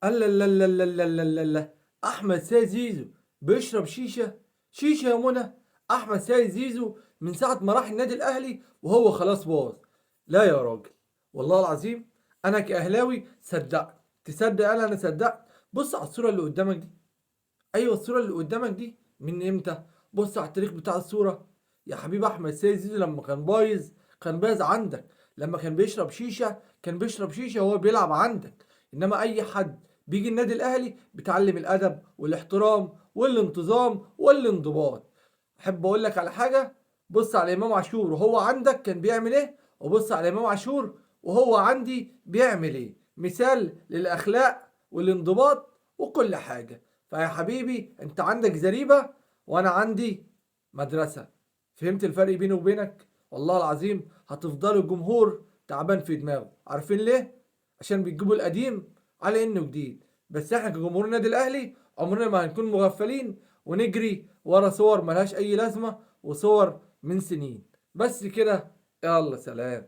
الله لا لا لا لا لا لا لا. احمد سيد زيزو بيشرب شيشه؟ شيشه يا منى؟ احمد سيد زيزو من ساعه ما راح النادي الاهلي وهو خلاص باظ. لا يا راجل، والله العظيم انا كاهلاوي صدقت. تصدق؟ انا صدقت. بص على الصوره اللي قدامك دي. ايوه الصوره اللي قدامك دي من امتى؟ بص على التاريخ بتاع الصوره. يا حبيب احمد سيد زيزو لما كان بايظ كان بايظ عندك. لما كان بيشرب شيشه كان بيشرب شيشه وهو بيلعب عندك. انما اي حد بيجي النادي الاهلي بيتعلم الادب والاحترام والانتظام والانضباط. احب اقول لك على حاجه. بص على امام عاشور وهو عندك كان بيعمل ايه، وبص على امام عاشور وهو عندي بيعمل ايه. مثال للاخلاق والانضباط وكل حاجه. فيا حبيبي انت عندك زريبة وانا عندي مدرسة. فهمت الفرق بيني وبينك؟ والله العظيم هتفضلوا الجمهور تعبان في دماغه. عارفين ليه؟ عشان بتجيبوا القديم على انه جديد. بس احنا كجمهور النادي الاهلي عمرنا ما هنكون مغفلين ونجري ورا صور ملهاش اي لازمة وصور من سنين. بس كده. يلا سلام.